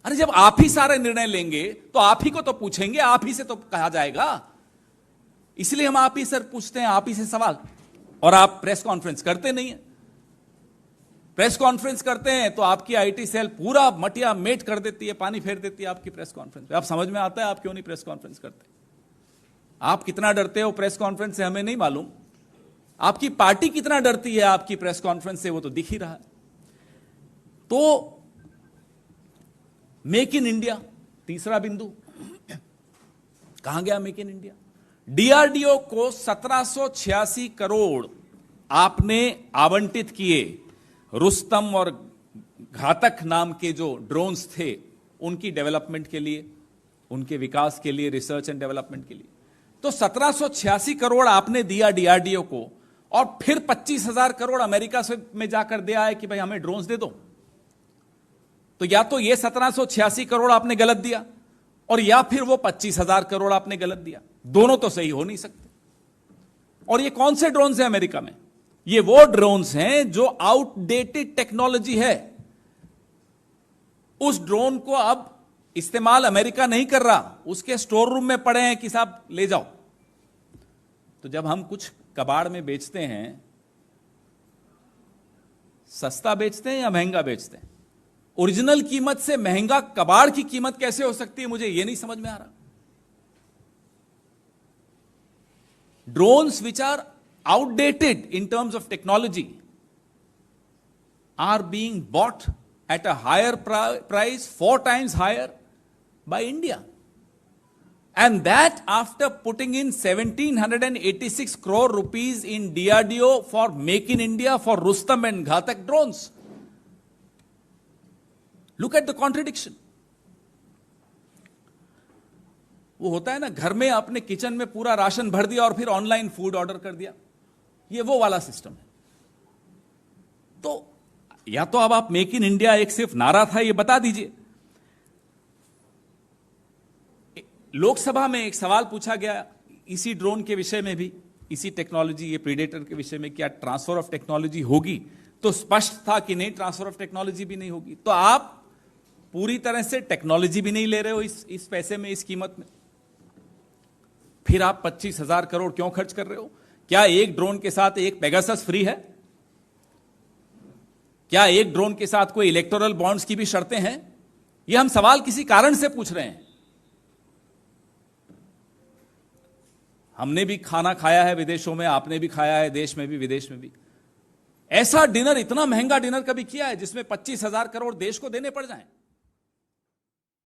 अरे जब आप ही सारे निर्णय लेंगे तो आप ही को तो पूछेंगे, आप ही से तो कहा जाएगा। इसलिए हम आप ही सर पूछते हैं, आप ही से सवाल। और आप प्रेस कॉन्फ्रेंस करते नहीं है। प्रेस कॉन्फ्रेंस करते हैं तो आपकी आईटी सेल पूरा मटिया मेट कर देती है, पानी फेर देती है आपकी प्रेस कॉन्फ्रेंस पे। आप समझ में आता है आप क्यों नहीं प्रेस कॉन्फ्रेंस करते। आप कितना डरते हो प्रेस कॉन्फ्रेंस से हमें नहीं मालूम, आपकी पार्टी कितना डरती है आपकी प्रेस कॉन्फ्रेंस से वो तो दिख ही रहा है। तो मेक इन इंडिया, तीसरा बिंदु, कहां गया मेक इन इंडिया। डीआरडीओ को 1786 करोड़ आपने आवंटित किए रुस्तम और घातक नाम के जो ड्रोन्स थे उनकी डेवलपमेंट के लिए, उनके विकास के लिए, रिसर्च एंड डेवलपमेंट के लिए। तो 1786 करोड़ आपने दिया डीआरडीओ को, और फिर 25,000 करोड़ अमेरिका से में जाकर दिया है कि भाई हमें ड्रोन्स दे दो। तो या तो ये 1786 करोड़ आपने गलत दिया, और या फिर वो 25,000 करोड़ आपने गलत दिया। दोनों तो सही हो नहीं सकते। और ये कौन से ड्रोन्स हैं अमेरिका में? ये वो ड्रोन्स हैं जो आउटडेटेड टेक्नोलॉजी है। उस ड्रोन को अब इस्तेमाल अमेरिका नहीं कर रहा, उसके स्टोर रूम में पड़े हैं कि साहब ले जाओ। तो जब हम कुछ कबाड़ में बेचते हैं, सस्ता बेचते हैं या महंगा बेचते हैं? ओरिजिनल कीमत से महंगा कबाड़ की कीमत कैसे हो सकती है, मुझे यह नहीं समझ में आ रहा। Drones which are outdated in terms of technology are being bought at a higher price, 4 times higher by India. And that after putting in 1,786 crore rupees in DRDO for Make in India for Rustam and Ghatak drones. Look at the contradiction. वो होता है ना, घर में अपने kitchen में पूरा ration भर दिया और फिर ऑनलाइन फूड ऑर्डर कर दिया, ये वो वाला सिस्टम है। तो या तो अब आप मेक इन इंडिया एक सिर्फ नारा था ये बता दीजिए। लोकसभा में एक सवाल पूछा गया इसी ड्रोन के विषय में भी, इसी टेक्नोलॉजी, ये प्रीडेटर के विषय में, क्या ट्रांसफर ऑफ टेक्नोलॉजी होगी? तो स्पष्ट था कि नहीं, ट्रांसफर ऑफ टेक्नोलॉजी भी नहीं होगी। तो आप पूरी तरह से टेक्नोलॉजी भी नहीं ले रहे हो इस पैसे में, इस कीमत में। फिर आप 25,000 करोड़ क्यों खर्च कर रहे हो? क्या एक ड्रोन के साथ एक पेगासस फ्री है? क्या एक ड्रोन के साथ कोई इलेक्टोरल बॉन्ड्स की भी शर्तें हैं? यह हम सवाल किसी कारण से पूछ रहे हैं। हमने भी खाना खाया है विदेशों में, आपने भी खाया है देश में भी, विदेश में भी। ऐसा डिनर, इतना महंगा डिनर कभी किया है जिसमें 25,000 करोड़ देश को देने पड़ जाएं?